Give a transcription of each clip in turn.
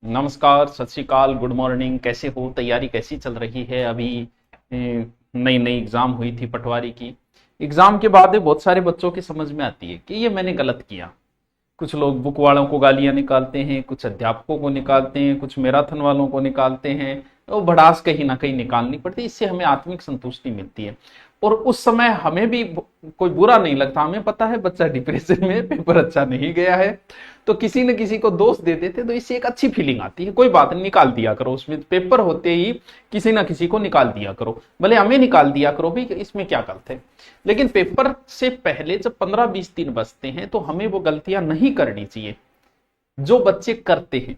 नमस्कार, सत श्री अकाल, गुड मॉर्निंग। कैसे हो? तैयारी कैसी चल रही है? अभी नई नई एग्जाम हुई थी पटवारी की। एग्जाम के बाद बहुत सारे बच्चों की समझ में आती है कि ये मैंने गलत किया। कुछ लोग बुक वालों को गालियां निकालते हैं, कुछ अध्यापकों को निकालते हैं, कुछ मैराथन वालों को निकालते हैं। तो भड़ास कहीं ना कहीं निकालनी पड़ती है, इससे हमें आत्मिक संतुष्टि मिलती है। और उस समय हमें भी कोई बुरा नहीं लगता। हमें पता है बच्चा डिप्रेशन में, पेपर अच्छा नहीं गया है, तो किसी न किसी को दोष दे देते, तो इससे एक अच्छी फीलिंग आती है। कोई बात नहीं, निकाल दिया करो। उसमें पेपर होते ही किसी ना किसी को निकाल दिया करो, भले हमें निकाल दिया करो भी, इसमें क्या गलत है। लेकिन पेपर से पहले जब 15-20 दिन बचते हैं तो हमें वो गलतियां नहीं करनी चाहिए जो बच्चे करते हैं।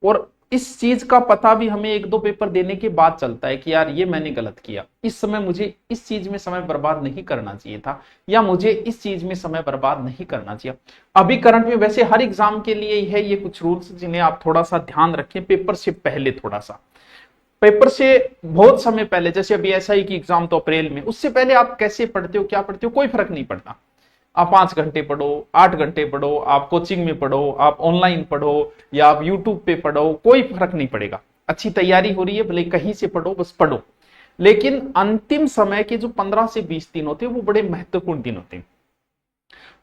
और इस चीज का पता भी हमें एक दो पेपर देने के बाद चलता है कि यार ये मैंने गलत किया, इस समय मुझे इस चीज में समय बर्बाद नहीं करना चाहिए था, या मुझे इस चीज में समय बर्बाद नहीं करना चाहिए। अभी करंट में वैसे हर एग्जाम के लिए ही है ये कुछ रूल्स जिन्हें आप थोड़ा सा ध्यान रखें। पेपर से पहले थोड़ा सा, पेपर से बहुत समय पहले, जैसे अभी एसआई की एग्जाम तो अप्रैल में, उससे पहले आप कैसे पढ़ते हो, क्या पढ़ते हो, कोई फर्क नहीं पड़ता। आप 5 घंटे पढ़ो, 8 घंटे पढ़ो, आप कोचिंग में पढ़ो, आप ऑनलाइन पढ़ो, या आप यूट्यूब पे पढ़ो, कोई फर्क नहीं पड़ेगा। अच्छी तैयारी हो रही है, भले कहीं से पढ़ो, बस पढ़ो। लेकिन अंतिम समय के जो 15 से 20 दिन होते हैं वो बड़े महत्वपूर्ण दिन होते हैं।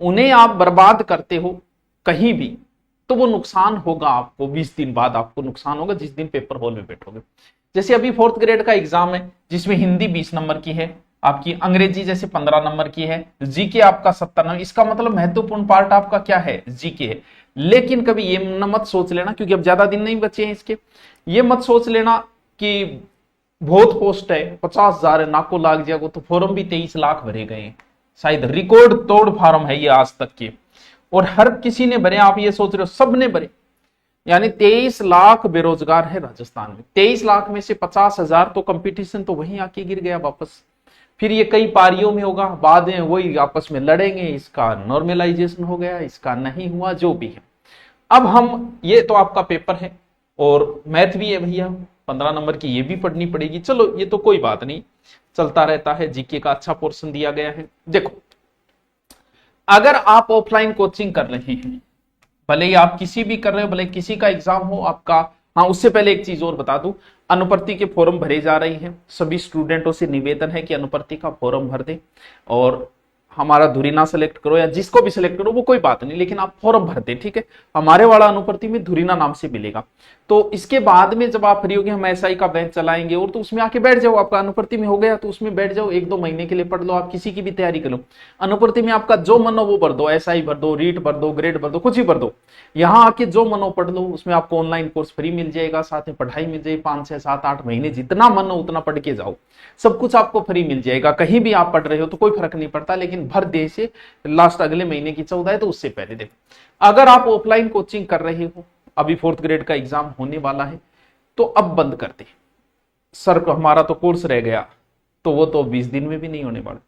उन्हें आप बर्बाद करते हो कहीं भी, तो वो नुकसान होगा आपको। 20 दिन बाद आपको नुकसान होगा जिस दिन पेपर हॉल में बैठोगे। जैसे अभी 4th ग्रेड का एग्जाम है, जिसमें हिंदी 20 नंबर की है आपकी, अंग्रेजी जैसे 15 नंबर की है, जीके आपका 70 नंबर। इसका मतलब महत्वपूर्ण पार्ट आपका क्या है? जीके है। लेकिन कभी ये न मत सोच लेना, क्योंकि अब ज्यादा दिन नहीं बचे हैं इसके, ये मत सोच लेना कि बहुत पोस्ट है, 50,000 है, नाको लाग जाएगा। तो फॉर्म भी 23 लाख भरे गए हैं, शायद रिकॉर्ड तोड़ फार्म है ये आज तक के। और हर किसी ने भरे, आप ये सोच रहे हो सब ने भरे? यानी 23 लाख बेरोजगार है राजस्थान में। 23 लाख में से 50,000 तो कंपटीशन तो वहीं आके गिर गया वापस। फिर ये कई पारियों में होगा, बाद में वही आपस में लड़ेंगे, इसका नॉर्मलाइजेशन हो गया, इसका नहीं हुआ, जो भी है। अब हम, ये तो आपका पेपर है, और मैथ भी है भैया, 15 नंबर की ये भी पढ़नी पड़ेगी। चलो ये तो कोई बात नहीं, चलता रहता है। जीके का अच्छा पोर्शन दिया गया है। देखो, अगर आप ऑफलाइन कोचिंग कर रहे हैं, भले ही आप किसी भी कर रहे हो, भले किसी का एग्जाम हो आपका। हाँ, उससे पहले एक चीज और बता दूं, अनुपर्ति के फॉर्म भरे जा रहे हैं। सभी स्टूडेंटों से निवेदन है कि अनुपर्ति का फॉर्म भर दें, और हमारा धुरीना सेलेक्ट करो या जिसको भी सिलेक्ट करो, वो कोई बात नहीं, लेकिन आप फॉर्म भर दें, ठीक है। हमारे वाला अनुपर्ति में धुरीना नाम से मिलेगा। तो इसके बाद में जब आप फ्री होगे, हम एसआई का बैच चलाएंगे, और तो उसमें आके बैठ जाओ। आपका अनुपर्ति में हो गया तो उसमें बैठ जाओ, 1-2 महीने के लिए पढ़ लो, आप किसी की भी तैयारी कर लो। अनुपर्ति में आपका जो मन हो वो भर दो, एसआई भर दो, रीट भर दो, ग्रेड भर दो, कुछ ही भर दो। यहाँ आके जो मन हो पढ़ लो। उसमें आपको ऑनलाइन कोर्स फ्री मिल जाएगा, साथ में पढ़ाई मिल जाएगी। 5, 6, 7, 8 महीने जितना मन हो उतना पढ़ के जाओ, सब कुछ आपको फ्री मिल जाएगा। कहीं भी आप पढ़ रहे हो तो कोई फर्क नहीं पड़ता, लेकिन भर दे से लास्ट अगले महीने की 14 है तो उससे पहले दे। अगर आप ऑफलाइन कोचिंग कर रहे हो, अभी 4th ग्रेड का एग्जाम होने वाला है, तो अब बंद कर दे। सर हमारा तो कोर्स रह गया, तो वो तो 20 दिन में भी नहीं होने वाला।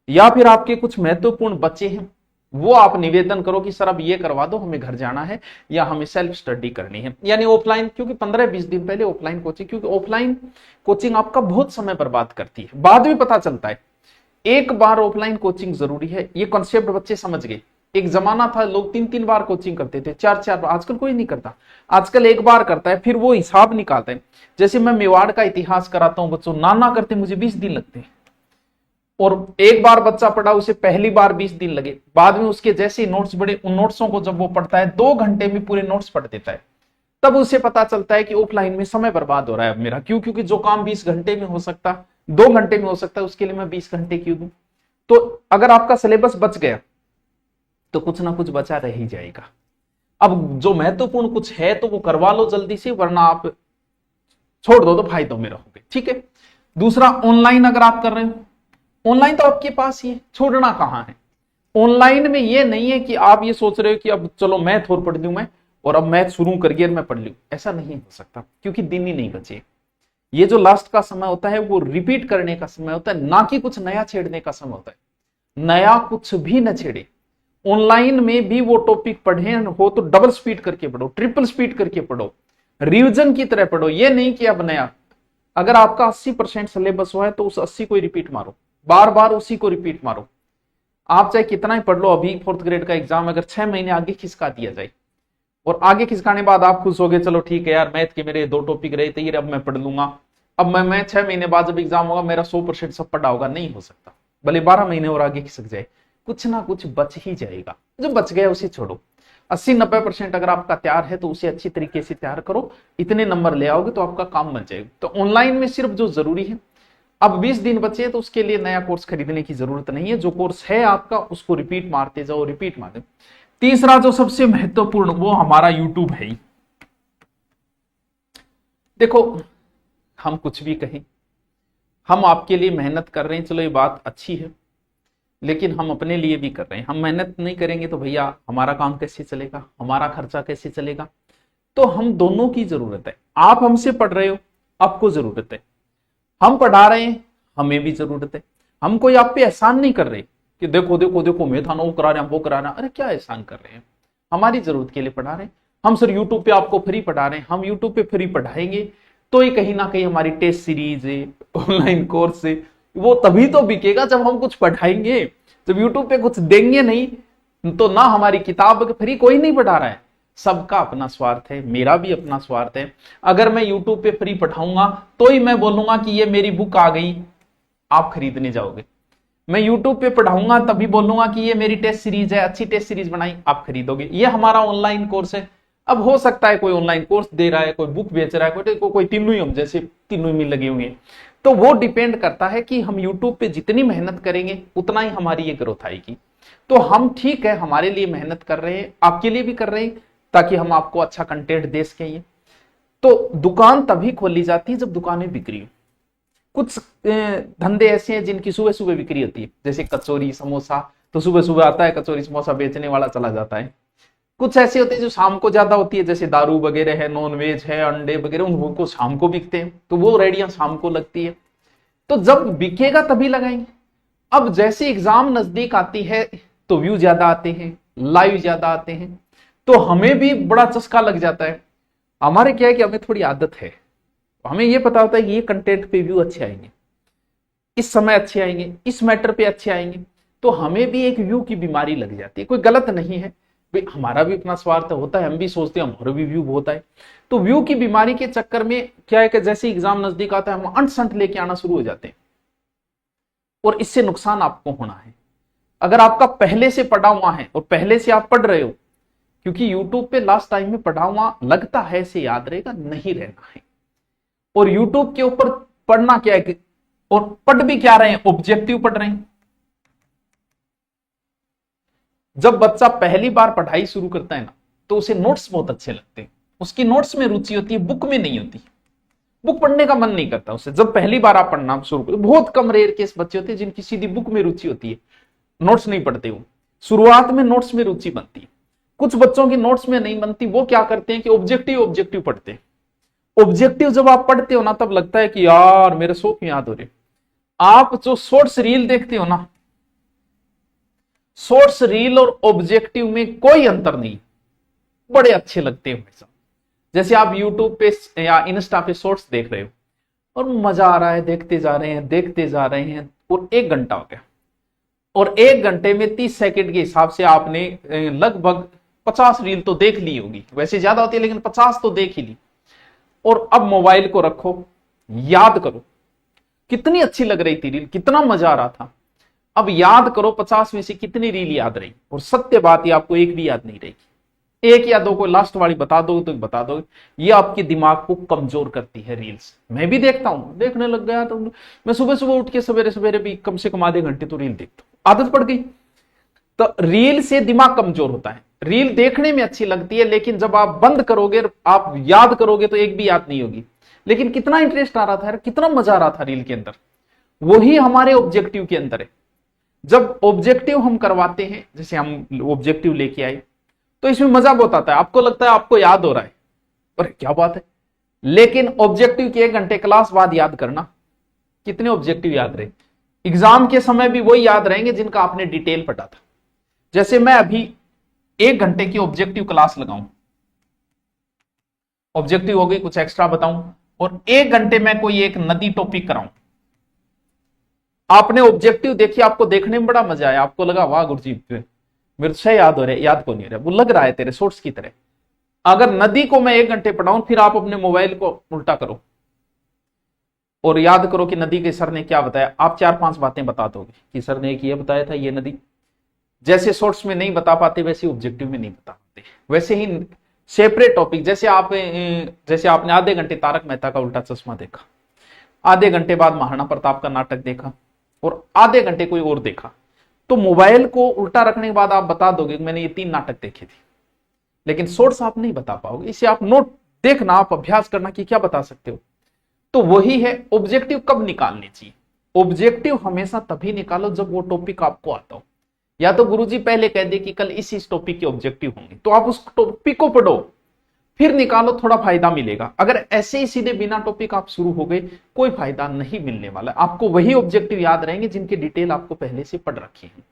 या फिर आपके कुछ महत्वपूर्ण बच्चे हैं, वो आप निवेदन करो कि सर अब ये करवा दो, हमें घर जाना है या हमें सेल्फ स्टडी करनी है, यानी ऑफलाइन। क्योंकि 15-20 दिन पहले ऑफलाइन कोचिंग, क्योंकि ऑफलाइन कोचिंग आपका बहुत समय बर्बाद करती है, बाद में पता चलता है। एक बार ऑफलाइन कोचिंग जरूरी है, ये कॉन्सेप्ट बच्चे समझ गए। एक जमाना था लोग 3-3 बार कोचिंग करते थे, 4-4 बार। आजकल कोई नहीं करता, आजकल एक बार करता है, फिर वो हिसाब निकालते हैं। जैसे मैं मेवाड़ का इतिहास कराता हूं बच्चों, नाना करते मुझे 20 दिन लगते हैं। और एक बार बच्चा पढ़ा, उसे पहली बार 20 दिन लगे, बाद में उसके जैसे नोट्स बड़े, उन नोट्सों को जब वो पढ़ता है 2 घंटे में पूरे नोट्स पढ़ देता है। तब उसे पता चलता है कि ऑफलाइन में समय बर्बाद हो रहा है मेरा। क्यों? क्योंकि जो काम 20 घंटे में हो सकता, 2 घंटे में हो सकता है, उसके लिए मैं 20 घंटे क्यों दूं। तो अगर आपका सिलेबस बच गया तो कुछ ना कुछ बचा रह ही जाएगा। अब जो महत्वपूर्ण कुछ है तो वो करवा लो जल्दी से, वरना आप छोड़ दो तो फायदों में रहोगे, ठीक है। दूसरा, ऑनलाइन अगर आप कर रहे हो, ऑनलाइन तो आपके पास ही है, छोड़ना कहां है। ऑनलाइन में ये नहीं है कि आप ये सोच रहे हो कि अब चलो मैथ और पढ़ लूं मैं, और अब मैथ शुरू करिए मैं पढ़ लूं। ऐसा नहीं हो सकता, क्योंकि दिन ही नहीं बचे। ये जो लास्ट का समय होता है वो रिपीट करने का समय होता है, ना कि कुछ नया छेड़ने का समय होता है। नया कुछ भी न छेड़े। ऑनलाइन में भी वो टॉपिक पढ़े हो तो डबल स्पीड करके पढ़ो, ट्रिपल स्पीड करके पढ़ो, रिवीजन की तरह पढ़ो। ये नहीं कि अब नया, अगर आपका 80% सिलेबस हुआ है तो उस 80 को रिपीट मारो, बार बार उसी को रिपीट मारो। आप चाहे कितना ही पढ़ लो, अभी 4th ग्रेड का एग्जाम अगर 6 महीने आगे खिसका दिया जाए और आगे खिसकाने बाद आप खुश हो गए, चलो ठीक है यार मैथ के मेरे 2 टॉपिक रहे थे, ये अब मैं पढ़ लूंगा। अब मैं 6 महीने बाद जब एग्जाम होगा मेरा 100% सब पढ़ा होगा, नहीं हो सकता। भले 12 महीने और आगे खिसक जाए, कुछ ना कुछ बच ही जाएगा। जो बच गया उसे छोड़ो। 80-90% अगर आपका तैयार है तो उसे अच्छी तरीके से तैयार करो, इतने नंबर ले आओगे तो आपका काम बन जाएगा। तो ऑनलाइन में सिर्फ जो जरूरी है, अब 20 दिन बचे तो उसके लिए नया कोर्स खरीदने की जरूरत नहीं है। जो कोर्स है आपका उसको रिपीट मारते जाओ, रिपीट मारते। तीसरा जो सबसे महत्वपूर्ण वो हमारा यूट्यूब है ही। देखो हम कुछ भी कहें, हम आपके लिए मेहनत कर रहे हैं, चलो ये बात अच्छी है, लेकिन हम अपने लिए भी कर रहे हैं। हम मेहनत नहीं करेंगे तो भैया हमारा काम कैसे चलेगा, हमारा खर्चा कैसे चलेगा। तो हम दोनों की जरूरत है। आप हमसे पढ़ रहे हो, आपको जरूरत है, हम पढ़ा रहे हैं, हमें भी जरूरत है। हम कोई आप पे एहसान नहीं कर रहे कि देखो देखो देखो मैं था ना वो करा रहे हैं, वो करा रहे हैं। अरे क्या एहसान कर रहे हैं, हमारी जरूरत के लिए पढ़ा रहे हैं। हम सर यूट्यूब पे आपको फ्री पढ़ा रहे हैं, हम यूट्यूब पे फ्री पढ़ाएंगे तो ये कहीं ना कहीं हमारी टेस्ट सीरीज है, ऑनलाइन कोर्स है, वो तभी तो बिकेगा जब हम कुछ पढ़ाएंगे। जब यूट्यूब पे कुछ देंगे नहीं तो ना हमारी किताब फ्री कोई नहीं पढ़ा रहा है। सबका अपना स्वार्थ है, मेरा भी अपना स्वार्थ है। अगर मैं यूट्यूब पे फ्री पढ़ाऊंगा तो ही मैं बोलूंगा कि ये मेरी बुक आ गई, आप खरीदने जाओगे। मैं यूट्यूब पे पढ़ाऊंगा तभी बोलूंगा कि ये मेरी टेस्ट सीरीज है, अच्छी टेस्ट सीरीज बनाई, आप खरीदोगे। ये हमारा ऑनलाइन कोर्स है। अब हो सकता है कोई ऑनलाइन कोर्स दे रहा है, कोई बुक बेच रहा है, कोई तीनों ही, हम जैसे तीनों ही में लगे होंगे। तो वो डिपेंड करता है कि हम यूट्यूब पे जितनी मेहनत करेंगे उतना ही हमारी ये ग्रोथ आएगी। तो हम ठीक है हमारे लिए मेहनत कर रहे हैं, आपके लिए भी कर रहे हैं, ताकि हम आपको अच्छा कंटेंट दे सकें। तो दुकान तभी खोली जाती है जब दुकानें बिक्री हो। कुछ धंधे ऐसे हैं जिनकी सुबह सुबह बिक्री होती है, जैसे कचौरी समोसा, तो सुबह सुबह आता है कचौरी समोसा बेचने वाला चला जाता है। कुछ ऐसे होते हैं जो शाम को ज्यादा होती है, जैसे दारू वगैरह है, नॉन वेज है, अंडे वगैरह, उनको शाम को बिकते हैं, तो वो रेडियां शाम को लगती है। तो जब बिकेगा तभी लगाएंगे। अब जैसे एग्जाम नजदीक आती है तो व्यू ज्यादा आते हैं, लाइव ज्यादा आते हैं, तो हमें भी बड़ा चस्का लग जाता है। हमारे क्या है कि हमें थोड़ी आदत है, हमें ये पता होता है कि ये कंटेंट पे व्यू अच्छे आएंगे, इस समय अच्छे आएंगे, इस मैटर पे अच्छे आएंगे। तो हमें भी एक व्यू की बीमारी लग जाती है। कोई गलत नहीं है भाई, हमारा भी अपना स्वार्थ होता है, हम भी सोचते हैं हमारा भी व्यू बहुत है। तो व्यू की बीमारी के चक्कर में क्या है कि जैसे एग्जाम नजदीक आता है हम अंट संट लेके आना शुरू हो जाते हैं, और इससे नुकसान आपको होना है। अगर आपका पहले से पढ़ा हुआ है और पहले से आप पढ़ रहे हो, क्योंकि यूट्यूब पे लास्ट टाइम में पढ़ा हुआ लगता है से याद रहेगा, नहीं रहना है। और यूट्यूब के ऊपर पढ़ना क्या है, और पढ़ भी क्या रहे हैं, ऑब्जेक्टिव पढ़ रहे हैं। जब बच्चा पहली बार पढ़ाई शुरू करता है ना, तो उसे नोट्स बहुत अच्छे लगते हैं, उसकी नोट्स में रुचि होती है, बुक में नहीं होती। बुक पढ़ने का मन नहीं करता उसे। जब पहली बार आप पढ़ना शुरू करते, बहुत कम रेयर केस बच्चे होते हैं जिनकी सीधी बुक में रुचि होती है, नोट्स नहीं पढ़ते। वो शुरुआत में नोट्स में रुचि बनती है। कुछ बच्चों की नोट्स में नहीं बनती, वो क्या करते हैं कि ऑब्जेक्टिव ऑब्जेक्टिव पढ़ते हैं। ऑब्जेक्टिव जब आप पढ़ते हो ना, तब लगता है कि यार मेरे सौ क्यों याद हो रहे। आप जो शॉर्ट्स रील देखते हो ना, शॉर्ट्स रील और ऑब्जेक्टिव में कोई अंतर नहीं, बड़े अच्छे लगते हैं भाई साहब। जैसे आप यूट्यूब पे या इंस्टा पे शॉर्ट्स देख रहे हो और मजा आ रहा है, देखते जा रहे हैं देखते जा रहे हैं, और 1 घंटा हो गया, और 1 घंटे में 30 सेकंड के हिसाब से आपने लगभग 50 रील तो देख ली होगी। वैसे ज्यादा होती है लेकिन 50 तो देख ही ली। और अब मोबाइल को रखो, याद करो कितनी अच्छी लग रही थी रील, कितना मजा आ रहा था। अब याद करो 50 में से कितनी रील याद रही, और सत्य बात है आपको एक भी याद नहीं रहेगी। 1 या 2 को लास्ट वाली बता दो तो बता दो। ये आपके दिमाग को कमजोर करती है रील्स। मैं भी देखता हूं, देखने लग गया तो मैं सुबह सुबह उठ के सवेरे सवेरे भी कम से कम आधे घंटे तो रील देखता हूं, आदत पड़ गई। तो रील से दिमाग कमजोर होता है। रील देखने में अच्छी लगती है, लेकिन जब आप बंद करोगे, आप याद करोगे तो एक भी याद नहीं होगी। लेकिन कितना इंटरेस्ट आ रहा था, कितना मजा आ रहा था रील के अंदर। वही हमारे ऑब्जेक्टिव के अंदर है। जब ऑब्जेक्टिव हम करवाते हैं, जैसे हम ऑब्जेक्टिव लेके आए, तो इसमें मजा बहुत आता है। आपको लगता है आपको याद हो रहा है, अरे क्या बात है। लेकिन ऑब्जेक्टिव की 1 घंटे क्लास बाद याद करना, कितने ऑब्जेक्टिव याद रहे। एग्जाम के समय भी वही याद रहेंगे जिनका आपने डिटेल पढ़ा था। जैसे मैं अभी 1 घंटे की ऑब्जेक्टिव क्लास लगाऊं, ऑब्जेक्टिव हो गई, कुछ एक्स्ट्रा बताऊं, और 1 घंटे में कोई एक नदी टॉपिक कराऊं। आपने ऑब्जेक्टिव देखी, आपको देखने में बड़ा मजा आया, आपको लगा वाह गुरजीत मेरे से याद हो रहा है, याद को नहीं हो रहा, वो लग रहा है तेरे सोर्स की तरह। अगर नदी को मैं 1 घंटे पढ़ाऊं, फिर आप अपने मोबाइल को उल्टा करो और याद करो कि नदी के सर ने क्या बताया, आप 4-5 बातें बता दोगे कि सर ने एक ये बताया था, ये नदी। जैसे शॉर्ट्स में नहीं बता पाते, वैसे ऑब्जेक्टिव में नहीं बता पाते। वैसे ही सेपरेट टॉपिक, जैसे आपने आधे घंटे तारक मेहता का उल्टा चश्मा देखा, आधे घंटे बाद महाराणा प्रताप का नाटक देखा और आधे घंटे कोई और देखा, तो मोबाइल को उल्टा रखने के बाद आप बता दोगे कि मैंने ये 3 नाटक देखे थे। लेकिन शॉर्ट्स आप नहीं बता पाओगे। इसे आप नोट देखना, आप अभ्यास करना कि क्या बता सकते हो। तो वही है, ऑब्जेक्टिव कब निकालने चाहिए। ऑब्जेक्टिव हमेशा तभी निकालो जब वो टॉपिक आपको आता हो। या तो गुरुजी पहले कह दे कि कल इस टॉपिक के ऑब्जेक्टिव होंगे, तो आप उस टॉपिक को पढ़ो, फिर निकालो, थोड़ा फायदा मिलेगा। अगर ऐसे ही सीधे बिना टॉपिक आप शुरू हो गए, कोई फायदा नहीं मिलने वाला। आपको वही ऑब्जेक्टिव याद रहेंगे जिनकी डिटेल आपको पहले से पढ़ रखी है।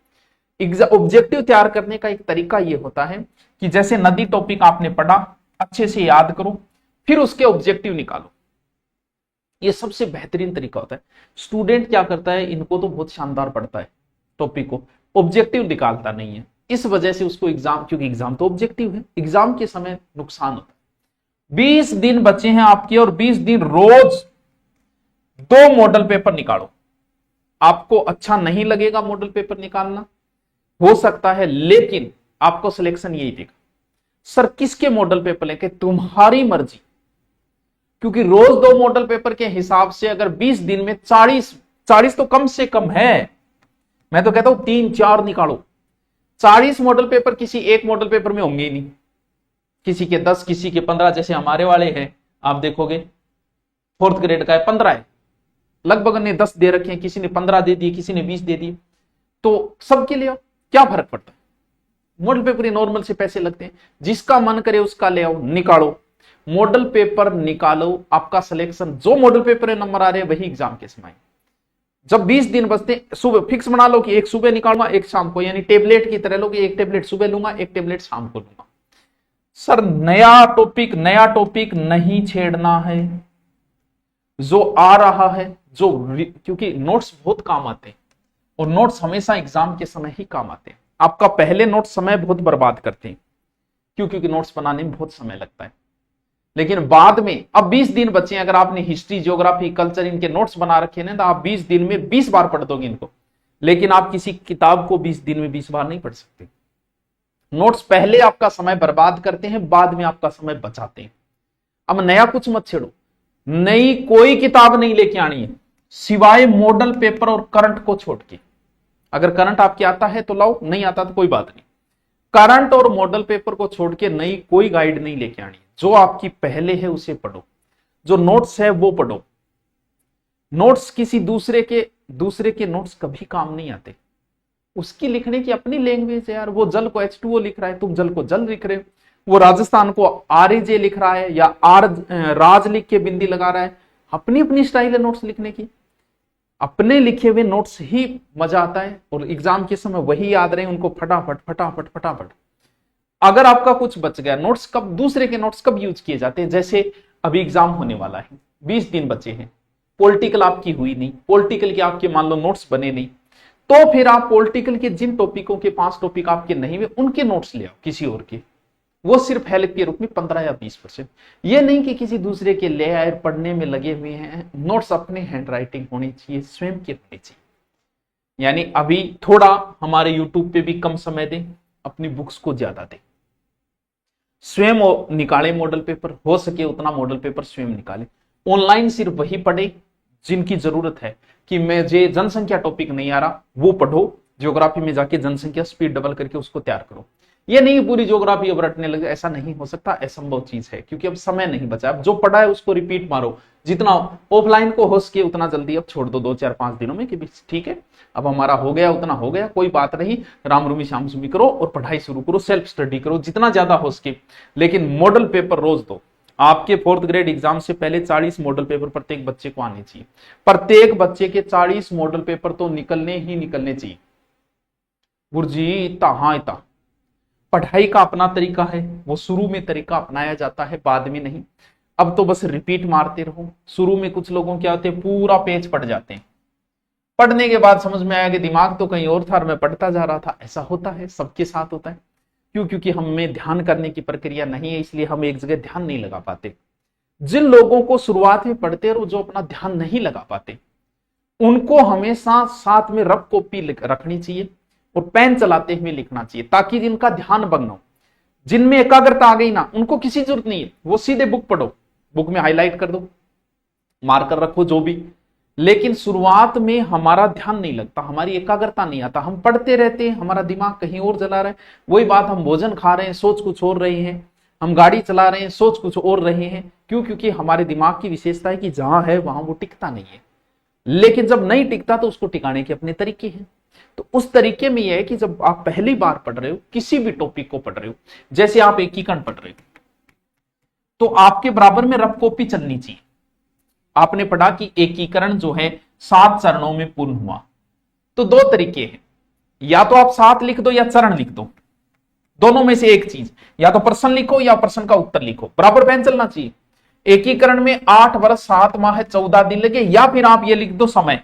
ऑब्जेक्टिव तैयार करने का एक तरीका यह होता है कि जैसे नदी टॉपिक आपने पढ़ा, अच्छे से याद करो, फिर उसके ऑब्जेक्टिव निकालो। यह सबसे बेहतरीन तरीका होता है। स्टूडेंट क्या करता है, इनको तो बहुत शानदार पढ़ता है टॉपिक को, ऑब्जेक्टिव निकालता नहीं है। इस वजह से उसको एग्जाम, क्योंकि एग्जाम तो ऑब्जेक्टिव है, एग्जाम के समय नुकसान होता है। 20 दिन बचे हैं आपके और 20 दिन रोज 2 मॉडल पेपर निकालो। आपको अच्छा नहीं लगेगा मॉडल पेपर निकालना, हो सकता है, लेकिन आपको सिलेक्शन यही देगा। सर किसके मॉडल पेपर लेके, तुम्हारी मर्जी। क्योंकि रोज 2 मॉडल पेपर के हिसाब से अगर 20 दिन में 40 तो कम से कम है, मैं तो कहता हूं 3-4 निकालो। 40 मॉडल पेपर किसी एक मॉडल पेपर में होंगे ही नहीं, किसी के 10, किसी के 15। जैसे हमारे वाले हैं, आप देखोगे 4th ग्रेड का है, 15 है, लगभग ने 10 दे रखे हैं, किसी ने 15 दे दिए, किसी ने 20 दे दिए। तो सबके लिए क्या फर्क पड़ता है। मॉडल पेपर नॉर्मल से पैसे लगते हैं, जिसका मन करे उसका ले आओ, निकालो, मॉडल पेपर निकालो। आपका सिलेक्शन, जो मॉडल पेपर में नंबर आ रहे हैं वही एग्जाम के समय। जब 20 दिन बचते, सुबह फिक्स बना लो कि एक सुबह निकालूंगा, एक शाम को, यानी टेबलेट की तरह लो कि एक टेबलेट सुबह लूंगा, एक टेबलेट शाम को लूंगा। सर नया टॉपिक नहीं छेड़ना है, जो आ रहा है, क्योंकि नोट्स बहुत काम आते हैं और नोट्स हमेशा एग्जाम के समय ही काम आते हैं। आपका पहले नोट समय बहुत बर्बाद करते हैं, क्योंकि नोट्स बनाने में बहुत समय लगता है। लेकिन बाद में, अब 20 दिन बचे हैं, अगर आपने हिस्ट्री, ज्योग्राफी, कल्चर इनके नोट्स बना रखे हैं तो आप 20 दिन में 20 बार पढ़ दोगे इनको। लेकिन आप किसी किताब को 20 दिन में 20 बार नहीं पढ़ सकते। नोट्स पहले आपका समय बर्बाद करते हैं, बाद में आपका समय बचाते हैं। अब नया कुछ मत छेड़ो, नई कोई किताब नहीं लेके आनी है, सिवाय मॉडल पेपर और करंट को छोड़ के। अगर करंट आपके आता है तो लाओ, नहीं आता तो कोई बात नहीं। करंट और मॉडल पेपर को छोड़ के नई कोई गाइड नहीं लेके आनी। जो आपकी पहले है उसे पढ़ो, जो नोट्स है वो पढ़ो। नोट्स किसी दूसरे के नोट्स कभी काम नहीं आते। उसकी लिखने की अपनी लैंग्वेज है यार। वो जल को H2O लिख रहा है, तुम जल को जल लिख रहे हो। वो राजस्थान को RAJ लिख रहा है या राज लिख के बिंदी लगा रहा है। अपनी अपनी स्टाइल है नोट्स लिखने की। अपने लिखे हुए नोट्स ही मजा आता है और एग्जाम के समय वही याद रहे, उनको फटाफट फटाफट फटाफट। अगर आपका कुछ बच गया, नोट्स कब, दूसरे के नोट्स कब यूज किए जाते हैं, जैसे अभी एग्जाम होने वाला है, 20 दिन बचे हैं, पॉलिटिकल आपकी हुई नहीं, पॉलिटिकल के आपके मान लो नोट्स बने नहीं, तो फिर आप पॉलिटिकल के जिन टॉपिकों के 5 टॉपिक आपके नहीं हुए, उनके नोट्स ले आओ किसी और के। वो सिर्फ हेल्प के रूप में 15 या 20%। ये नहीं कि किसी दूसरे के ले आए, पढ़ने में लगे हुए हैं। नोट्स अपने हैंड राइटिंग होनी चाहिए, स्वयं की होनी चाहिए। यानी अभी थोड़ा हमारे यूट्यूब पे भी कम समय दें, अपनी बुक्स को ज्यादा दें, स्वयं निकाले मॉडल पेपर, हो सके उतना मॉडल पेपर स्वयं निकाले। ऑनलाइन सिर्फ वही पढ़े जिनकी जरूरत है कि मुझे जनसंख्या टॉपिक नहीं आ रहा, वो पढ़ो। ज्योग्राफी में जाके जनसंख्या स्पीड डबल करके उसको तैयार करो। ये नहीं पूरी ज्योग्राफी अब रटने लगे, ऐसा नहीं हो सकता, असंभव चीज है, क्योंकि अब समय नहीं बचा। अब जो पढ़ा है उसको रिपीट मारो, जितना ऑफलाइन को हो सके उतना जल्दी अब छोड़ दो, 2-4-5 दिनों में कि ठीक है अब हमारा हो गया उतना हो गया, कोई बात नहीं, राम रूमी श्याम सुमी करो और पढ़ाई शुरू करो, सेल्फ स्टडी करो जितना ज्यादा हो सके। लेकिन मॉडल पेपर रोज दो। आपके 4th ग्रेड एग्जाम से पहले 40 मॉडल पेपर प्रत्येक बच्चे को आने चाहिए। प्रत्येक बच्चे के 40 मॉडल पेपर तो निकलने ही निकलने चाहिए। गुरुजी इतना, हाँ इतना। पढ़ाई का अपना तरीका है, वो शुरू में तरीका अपनाया जाता है, बाद में नहीं। अब तो बस रिपीट मारते रहो। शुरू में कुछ लोगों क्या होते हैं, पूरा पेज पढ़ जाते हैं, पढ़ने के बाद समझ में आया कि दिमाग तो कहीं और था और मैं पढ़ता जा रहा था। ऐसा होता है, सबके साथ होता है। क्यों? क्योंकि हमें ध्यान करने की प्रक्रिया नहीं है, इसलिए हम एक जगह ध्यान नहीं लगा पाते। जिन लोगों को शुरुआत में पढ़ते और जो अपना ध्यान नहीं लगा पाते, उनको हमेशा साथ में रफ कॉपी रखनी चाहिए और पेन चलाते हुए लिखना चाहिए, ताकि जिनका ध्यान भंग हो, जिनमें एकाग्रता आ गई ना, उनको किसी जरूरत नहीं है, वो सीधे बुक पढ़ो, बुक में हाईलाइट कर दो, मार्कर रखो, जो भी। लेकिन शुरुआत में हमारा ध्यान नहीं लगता, हमारी एकाग्रता नहीं आता, हम पढ़ते रहते हैं, हमारा दिमाग कहीं और जला रहा है। वही बात, हम भोजन खा रहे हैं, सोच कुछ और रहे हैं, हम गाड़ी चला रहे हैं, सोच कुछ और रहे हैं। क्यों? क्योंकि हमारे दिमाग की विशेषता है कि जहां है वहां वो टिकता नहीं है। लेकिन जब नहीं टिकता तो उसको टिकाने के अपने तरीके हैं। तो उस तरीके में यह है कि जब आप पहली बार पढ़ रहे हो, किसी भी टॉपिक को पढ़ रहे हो, जैसे आप एकीकरण पढ़ रहे हो, तो आपके बराबर में रफ कॉपी चलनी चाहिए। आपने पढ़ा कि एकीकरण जो है 7 चरणों में पूर्ण हुआ। तो 2 तरीके हैं, या तो आप 7 लिख दो या चरण लिख दो, दोनों में से एक चीज, या तो प्रश्न लिखो या प्रश्न का उत्तर लिखो, बराबर पेन चलना चाहिए। एकीकरण में 8 वर्ष 7 माह 14 दिन लगे, या फिर आप ये लिख दो समय।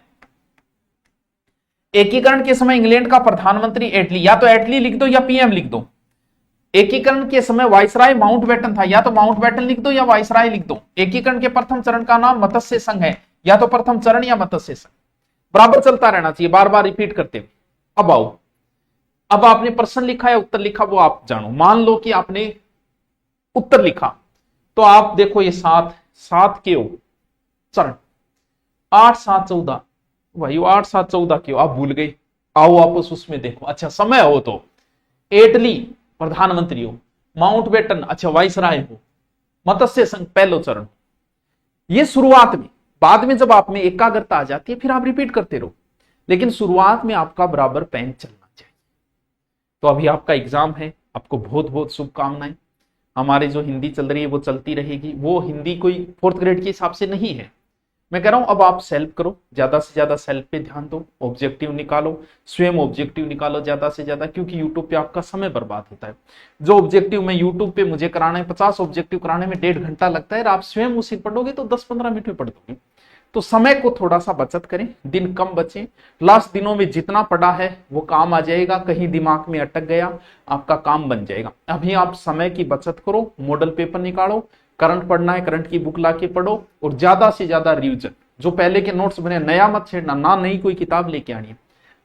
एकीकरण के समय इंग्लैंड का प्रधानमंत्री एटली, या तो एटली लिख दो या पीएम लिख दो। एकीकरण के समय वायसराय माउंटबेटन था, या तो माउंटबेटन लिख दो या वायसराय लिख दो। एकीकरण के प्रथम चरण का नाम मत्स्य संघ है, या तो प्रथम चरण या मत्स्य संघ, बराबर चलता रहना चाहिए, बार बार रिपीट करते हुए। अब आओ, अब आपने प्रश्न लिखा या उत्तर लिखा वो आप जानो। मान लो कि आपने उत्तर लिखा, तो आप देखो ये 7 के हो चरण, 8 7 14, भाई 8 7 14 क्यों आप भूल गए? आओ वापस उसमें देखो। अच्छा, समय हो तो एटली प्रधानमंत्री हो, माउंटबेटन अच्छा वाइसराय हो, मत्स्य संघ पहलो चरण। ये शुरुआत में, बाद में जब आप में एकाग्रता आ जाती है फिर आप रिपीट करते रहो, लेकिन शुरुआत में आपका बराबर पेन चलना चाहिए। तो अभी आपका एग्जाम है, आपको बहुत बहुत शुभकामनाएं। हमारी जो हिंदी चल रही है वो चलती रहेगी। वो हिंदी कोई 4th ग्रेड के हिसाब से नहीं है, मैं कह रहा हूं अब आप सेल्फ करो, ज्यादा से ज्यादा सेल्फ पे ध्यान दो, ऑब्जेक्टिव निकालो, स्वयं ऑब्जेक्टिव निकालो ज्यादा से ज्यादा, क्योंकि यूट्यूब पे आपका समय बर्बाद होता है। जो ऑब्जेक्टिव मैं यूट्यूब पे मुझे कराना है, 50 ऑब्जेक्टिव कराने में 1.5 घंटा लगता है, आप स्वयं उसे पढ़ोगे तो 10-15 मिनट में पढ़ दोगे। तो समय को थोड़ा सा बचत करें, दिन कम बचे, लास्ट दिनों में जितना पढ़ा है वो काम आ जाएगा, कहीं दिमाग में अटक गया आपका काम बन जाएगा। अभी आप समय की बचत करो, मॉडल पेपर निकालो, करंट पढ़ना है करंट की बुक लाके पढ़ो, और ज्यादा से ज्यादा रिवीजन। जो पहले के नोट्स बने नया मत छेड़ना, ना नई कोई किताब लेके आनी है,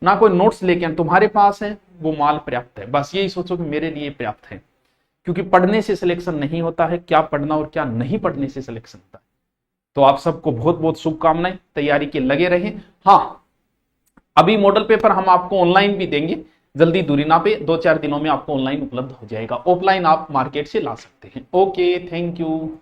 ना कोई नोट्स लेके आनी, तुम्हारे पास है वो माल पर्याप्त है, बस यही सोचो कि मेरे लिए पर्याप्त है। क्योंकि पढ़ने से सिलेक्शन नहीं होता है, क्या पढ़ना और क्या नहीं पढ़ने से सिलेक्शन होता है। तो आप सबको बहुत बहुत शुभकामनाएं, तैयारी के लगे रहें। हाँ, अभी मॉडल पेपर हम आपको ऑनलाइन भी देंगे, जल्दी दूरी ना पे, 2-4 दिनों में आपको ऑनलाइन उपलब्ध हो जाएगा, ऑफलाइन आप मार्केट से ला सकते हैं। Okay, thank you.